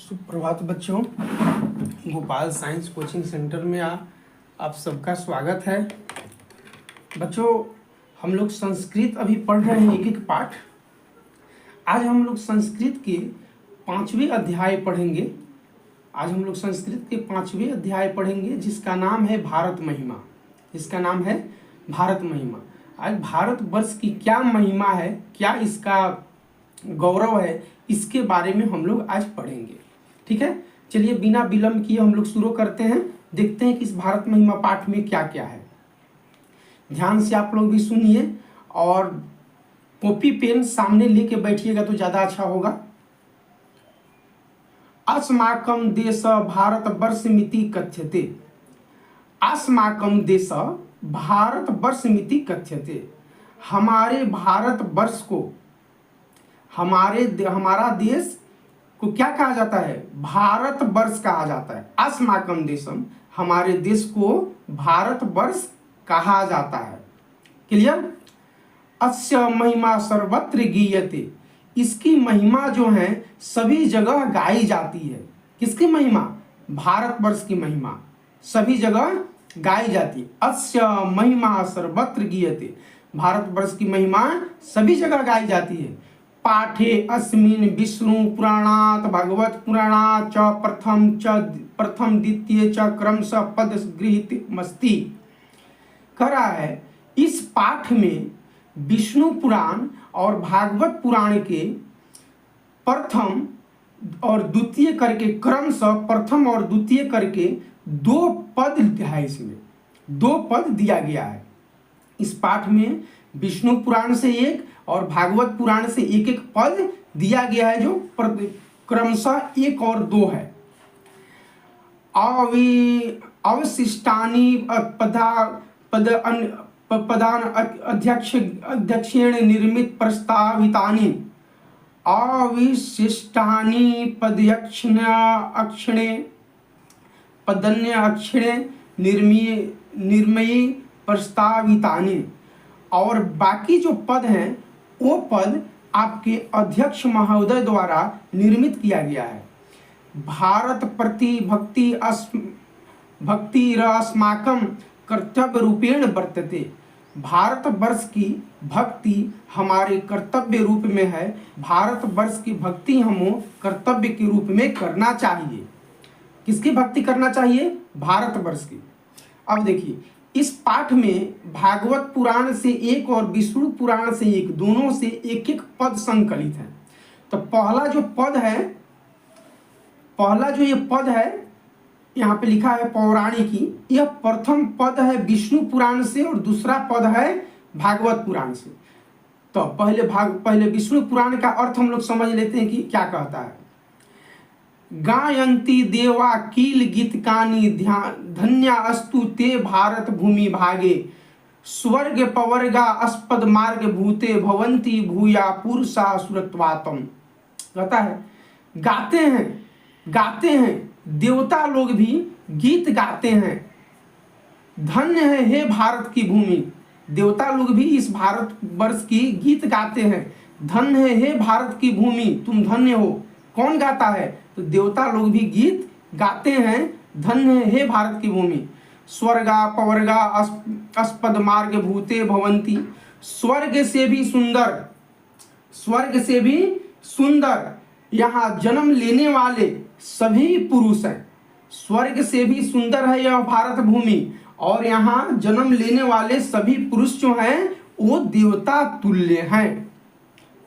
सुप्रभात बच्चों, Gopal science coaching centre में आप सबका स्वागत है। बच्चों, हम लोग संस्कृत अभी पढ़ रहे हैं एक एक पाठ। आज हम लोग संस्कृत के 5वें अध्याय पढ़ेंगे। जिसका नाम है भारत महिमा। आज भारतवर्ष की क्या महिमा है, क्या इसका गौरव है, इसके बारे में हम लोग आज पढ़ेंगे। ठीक है, चलिए बिना विलंब किए हम लोग शुरू करते हैं। देखते हैं कि इस भारत महिमा पाठ में क्या क्या है। ध्यान से आप लोग भी सुनिए और कॉपी पेन सामने लेके बैठिएगा तो ज्यादा अच्छा होगा। अस्माकं देश भारतवर्षमिति कथ्यते। अस्माकं देश भारतवर्षमिति कथ्यते। हमारे भारतवर्ष को, हमारा देश को क्या कहा जाता है? भारतवर्ष कहा जाता है। अस्माकं देशम, हमारे देश को भारतवर्ष कहा जाता है। क्लियर? अस्य महिमा सर्वत्र गीयते। इसकी महिमा जो है सभी जगह गाई जाती है। किसकी महिमा? भारतवर्ष की महिमा सभी जगह गाई जाती है। अस्य महिमा सर्वत्र गीयते। भारतवर्ष की महिमा सभी जगह गाई जाती है। पाठे अस्मिन् विष्णु पुराणात् भगवत पुराणात् च प्रथम द्वितीय च क्रमशः पद गृहीतमस्ति। कह रहा है इस पाठ में विष्णु पुराण और भागवत पुराण के प्रथम और द्वितीय करके, क्रमशः प्रथम और द्वितीय करके 2 पद है। इसमें 2 पद दिया गया है। इस पाठ में विष्णु पुराण से 1 और भागवत पुराण से 1 पद दिया गया है, जो क्रमशः 1 और 2 है। अवशिष्टानि पदान अध्यक्षेण निर्मित प्रस्तावितानि। अविशिष्टानि पदन्य अक्षणे निर्मयी प्रस्तावितानि। और बाकी जो पद हैं वो पद आपके अध्यक्ष महोदय द्वारा निर्मित किया गया है। भारत प्रति भक्ति अस्माकं कर्तव्य रूपेण वर्तते। भारतवर्ष की भक्ति हमारे कर्तव्य रूप में है। भारतवर्ष की भक्ति हमें कर्तव्य के रूप में करना चाहिए। किसकी भक्ति करना चाहिए? भारतवर्ष की। अब देखिए, इस पाठ में भागवत पुराण से 1 और विष्णु पुराण से 1, दोनों से 1 पद संकलित है। तो पहला जो ये पद है यहाँ पे लिखा है पौराणिकी, यह प्रथम पद है विष्णु पुराण से और दूसरा पद है भागवत पुराण से। तो पहले विष्णु पुराण का अर्थ हम लोग समझ लेते हैं कि क्या कहता है। गायन्ति देवा कील गीतकानि धन्या अस्तु ते भारत भूमि भागे। स्वर्ग पवर्गा अस्पद मार्ग भूते भवंती भूया पुरुषा सुरत्वातम। कहता है गाते हैं देवता लोग भी गीत गाते हैं। धन्य है हे भारत की भूमि। देवता लोग भी इस भारतवर्ष की गीत गाते हैं। धन्य है हे भारत की भूमि, तुम धन्य हो। कौन गाता है? तो देवता लोग भी गीत गाते हैं। धन्य है हे भारत की भूमि। स्वर्गा पवर्गा अस्पद मार्ग भूते भवंती। स्वर्ग से भी सुंदर यहाँ जन्म लेने वाले सभी पुरुष हैं। स्वर्ग से भी सुंदर है यह भारत भूमि, और यहाँ जन्म लेने वाले सभी पुरुष जो हैं वो देवता तुल्य हैं।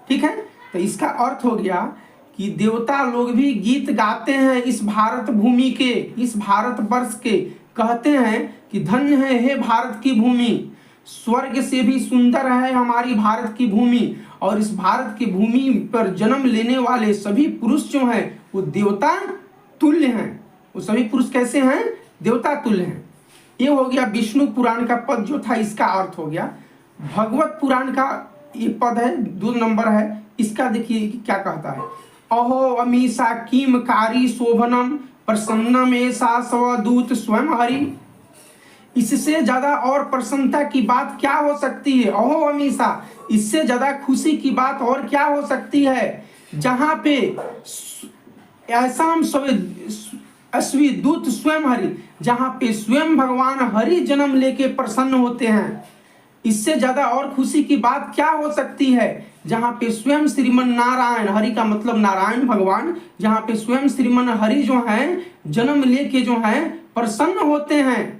ठीक है, तो इसका अर्थ हो गया कि देवता लोग भी गीत गाते हैं इस भारत भूमि के, इस भारतवर्ष के। कहते हैं कि धन्य है हे भारत की भूमि। स्वर्ग से भी सुंदर है हमारी भारत की भूमि, और इस भारत की भूमि पर जन्म लेने वाले सभी पुरुष जो हैं वो देवता तुल्य हैं। वो सभी पुरुष कैसे हैं? देवता तुल्य हैं। ये हो गया विष्णु पुराण का पद जो था, इसका अर्थ हो गया। भगवत पुराण का ये पद है, 2 नंबर है। इसका देखिए क्या कहता है। अहो अमीषा किमकारी शोभनम प्रसन्नम ऐसा स्वदूत स्वयं हरि। इससे ज्यादा और प्रसन्नता की बात क्या हो सकती है? अहो अमीषा, इससे ज्यादा खुशी की बात और क्या हो सकती है? जहां पे ऐसा अश्वी दूत स्वयं हरि, जहाँ पे स्वयं भगवान हरि जन्म लेके प्रसन्न होते हैं। इससे ज्यादा और खुशी की बात क्या हो सकती है, जहाँ पे स्वयं श्रीमन नारायण, हरि का मतलब नारायण भगवान, जहाँ पे स्वयं श्रीमन हरि जो हैं जन्म लेके जो हैं प्रसन्न होते हैं,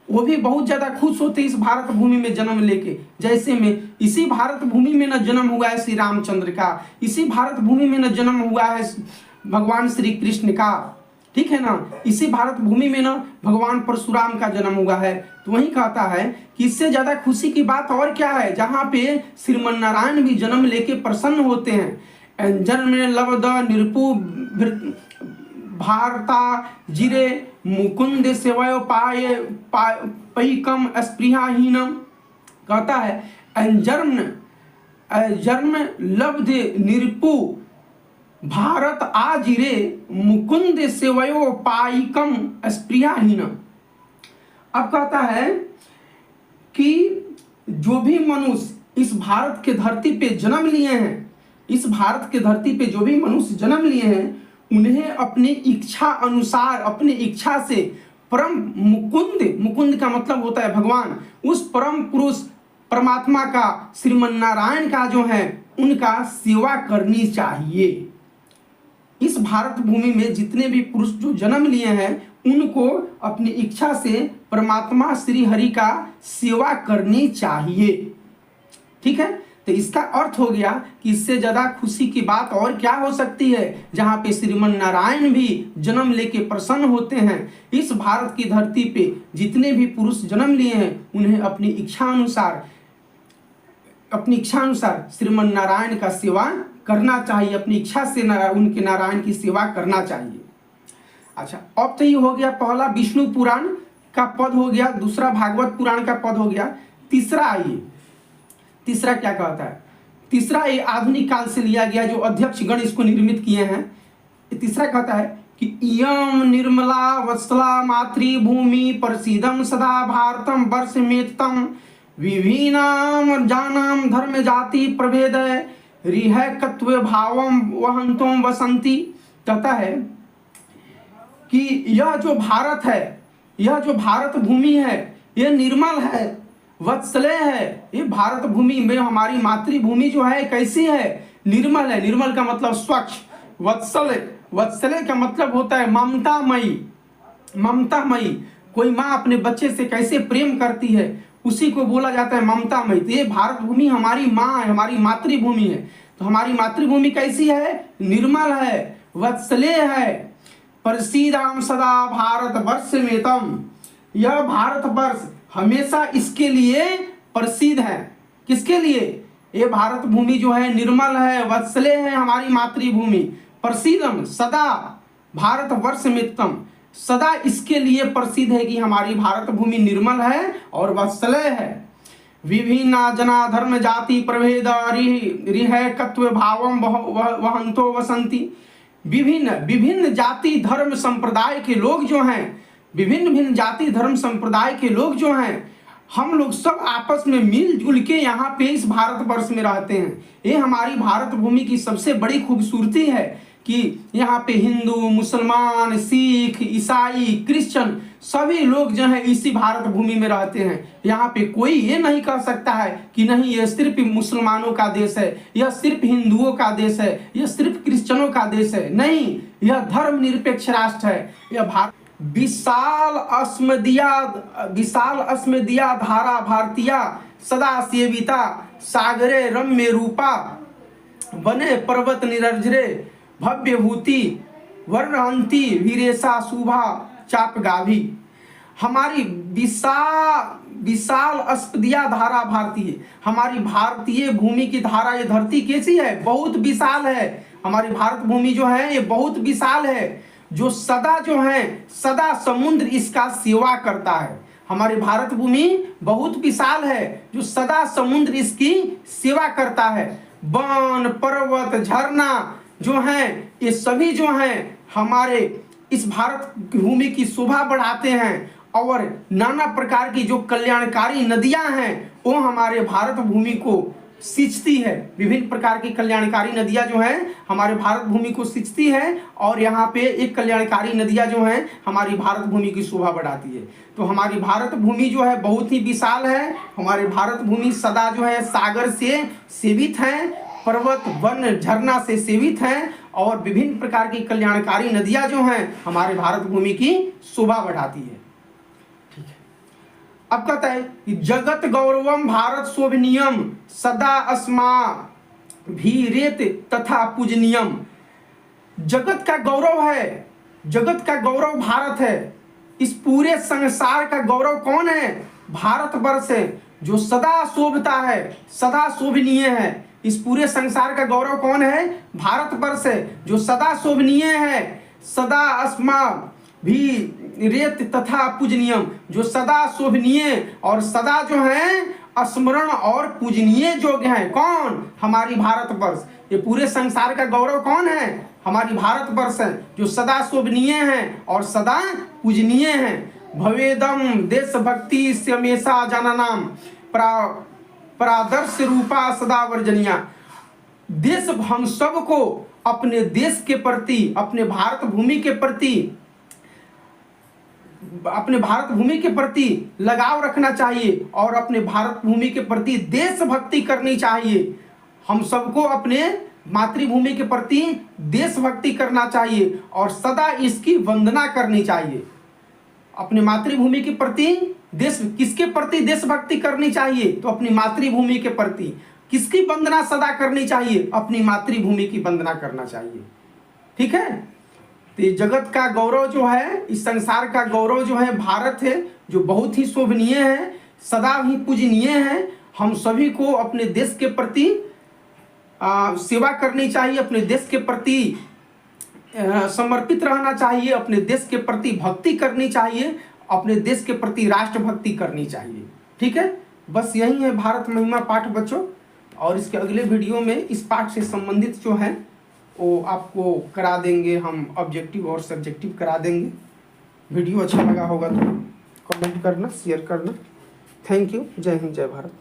वो भी बहुत ज्यादा खुश होते इस भारत भूमि में जन्म लेके। जैसे में इसी भारत भूमि में न जन्म हुआ है श्री रामचंद्र का, इसी भारत भूमि में न जन्म हुआ है भगवान श्री कृष्ण का, ठीक है ना, इसी भारत भूमि में ना भगवान परशुराम का जन्म हुआ है। तो वही कहता है कि इससे ज्यादा खुशी की बात और क्या है, जहाँ पे श्रीमन नारायण भी जन्म लेके प्रसन्न होते हैं। जन्म लब्ध निरपु भारता जिरे मुकुंद सेवय पाए पैकम स्पृहाहीनम, कहता है जन्म लब्ध निरपु भारत आजिरे मुकुंद सेवयो पाइकम स्पृहाहीनम। अब कहता है कि जो भी मनुष्य इस भारत के धरती पे जन्म लिए हैं, इस भारत के धरती पे जो भी मनुष्य जन्म लिए हैं, उन्हें अपनी इच्छा अनुसार, अपनी इच्छा से परम मुकुंद का मतलब होता है भगवान, उस परम पुरुष परमात्मा का, श्रीमन नारायण का जो है उनका सेवा करनी चाहिए। इस भारत भूमि में जितने भी पुरुष जो जन्म लिए हैं, उनको अपनी इच्छा से परमात्मा श्री हरि का सेवा करनी चाहिए, ठीक है। तो इसका अर्थ हो गया कि इससे ज्यादा खुशी की बात और क्या हो सकती है, जहाँ पे श्रीमन नारायण भी जन्म लेके प्रसन्न होते हैं। इस भारत की धरती पे जितने भी पुरुष जन्म लिए हैं, उन्हें अपनी इच्छा अनुसार श्रीमन नारायण का सेवा करना चाहिए, अपनी इच्छा से उनके नारायण की सेवा करना चाहिए। अच्छा, अब तो ये हो गया पहला विष्णु पुराण का पद हो गया, दूसरा भागवत पुराण का पद हो गया। तीसरा आइए, तीसरा क्या कहता है, तीसरा ये आधुनिक काल से लिया गया, जो अध्यक्ष गण इसको निर्मित किए हैं। तीसरा कहता है कि इयम निर्मला वत्सला मातृभूमि प्रसीदम सदा भारतम वर्षमेतम विभिन्नाम जानाम धर्म जाति प्रभेद रिहकत्व भावम वहंतुम वसंती। कहता है कि यह जो भारत है, यह जो भारत भूमि है, यह निर्मल है, वत्सले है। ये भारत भूमि में हमारी मातृभूमि जो है कैसी है, निर्मल है। निर्मल का मतलब स्वच्छ, वत्सले का मतलब होता है ममतामयी। कोई माँ अपने बच्चे से कैसे प्रेम करती है, उसी को बोला जाता है ममतामयी। तो ये भारत भूमि हमारी माँ है, हमारी मातृभूमि है। तो हमारी मातृभूमि कैसी है, निर्मल है, वत्सले है। प्रसीदाम सदा भारत वर्ष में तम, यह भारत वर्ष हमेशा इसके लिए प्रसिद्ध है। किसके लिए, ये भारत भूमि जो है निर्मल है, वत्सले है, हमारी मातृभूमि। प्रसिद्धम सदा भारत वर्ष मितम, सदा इसके लिए प्रसिद्ध है कि हमारी भारत भूमि निर्मल है और वत्सले है। विभिन्न जना धर्म जाति प्रभेद रिहकत्व भावम वहंतो वसंती। विभिन्न जाति धर्म संप्रदाय के लोग जो हैं, विभिन्न जाति धर्म संप्रदाय के लोग जो हैं, हम लोग सब आपस में मिलजुल के यहाँ पे इस भारत वर्ष में रहते हैं। ये हमारी भारत भूमि की सबसे बड़ी खूबसूरती है कि यहाँ पे हिंदू, मुसलमान, सिख, ईसाई, क्रिश्चियन सभी लोग जो है इसी भारत भूमि में रहते हैं। यहाँ पे कोई ये नहीं कह सकता है कि नहीं ये सिर्फ मुसलमानों का देश है, यह सिर्फ हिंदुओं का देश है, यह सिर्फ क्रिश्चियनों का देश है। नहीं, यह धर्म निरपेक्ष राष्ट्र है। यह भारत विशाल अस्मदिया धारा भारतीया सदा सेविता सागरे रम्य रूपा बने पर्वत निरजरे भव्य भूति वर्णहंती वीरेशा शुभा चाप गाभी। हमारी विशाल अस्पदिया धारा भारतीय, हमारी भारतीय भूमि की धारा, ये धरती कैसी है, बहुत विशाल है। हमारी भारत भूमि जो है ये बहुत विशाल है, जो सदा जो है सदा समुद्र इसका सेवा करता है। हमारी भारत भूमि बहुत विशाल है, जो सदा समुद्र इसकी सेवा करता है। वन पर्वत झरना जो है ये सभी जो हैं हमारे इस भारत भूमि की शोभा बढ़ाते हैं, और नाना प्रकार की जो कल्याणकारी नदियां हैं वो हमारे भारत भूमि को सिंचती है। विभिन्न प्रकार की कल्याणकारी नदियां जो हैं हमारे भारत भूमि को सिंचती हैं, और यहाँ पे एक कल्याणकारी नदियां जो हैं हमारी भारत भूमि की शोभा बढ़ाती है। तो हमारी भारत भूमि जो है बहुत ही विशाल है। हमारे भारत भूमि सदा जो है सागर से सेवित है, पर्वत वन झरना से सेवित हैं, और विभिन्न प्रकार की कल्याणकारी नदियां जो हैं हमारे भारत भूमि की शोभा बढ़ाती है। अब कहता है कि जगत गौरवम भारत शोभनीयम सदा अस्माभिरेत तथा पूजनीयम। जगत का गौरव है, जगत का गौरव भारत है। इस पूरे संसार का गौरव कौन है? भारतवर्ष है, जो सदा शोभता है, सदा शोभनीय है। इस पूरे संसार का गौरव कौन है? भारतवर्ष है, जो सदा शोभनीय है, सदा अस्मा भी रेत तथा पूजनीयम, जो सदा शोभनीय और सदा जो है स्मरण और पूजनीय योग्य है। कौन? हमारी भारतवर्ष। ये पूरे संसार का गौरव कौन है? हमारी भारतवर्ष है, जो सदा शोभनीय है और सदा पूजनीय है। भवेदम देशभक्ति से हमेशा जननाम प्रादर्श रूपा सदा वर्जनिया। देश, हम सबको अपने देश के प्रति, अपने भारत भूमि के प्रति, अपने भारत भूमि के प्रति लगाव रखना चाहिए और अपने भारत भूमि के प्रति देशभक्ति करनी चाहिए। हम सबको अपने मातृभूमि के प्रति देशभक्ति करना चाहिए और सदा इसकी वंदना करनी चाहिए। अपने मातृभूमि के प्रति किसके प्रति देशभक्ति करनी चाहिए? तो अपनी मातृभूमि के प्रति। किसकी वंदना सदा करनी चाहिए? अपनी मातृभूमि की वंदना करना चाहिए। ठीक है। तो जगत का गौरव जो है, इस संसार का गौरव जो है भारत है, जो बहुत ही शोभनीय है, सदा ही पूजनीय है। हम सभी को अपने देश के प्रति सेवा करनी चाहिए, अपने देश के प्रति समर्पित रहना चाहिए, अपने देश के प्रति भक्ति करनी चाहिए, अपने देश के प्रति राष्ट्रभक्ति करनी चाहिए। ठीक है। बस यही है भारत महिमा पाठ बच्चों, और इसके अगले वीडियो में इस पाठ से संबंधित जो है वो आपको करा देंगे, हम ऑब्जेक्टिव और सब्जेक्टिव करा देंगे। वीडियो अच्छा लगा होगा तो कमेंट करना, शेयर करना। Thank you. जय हिंद, जय भारत।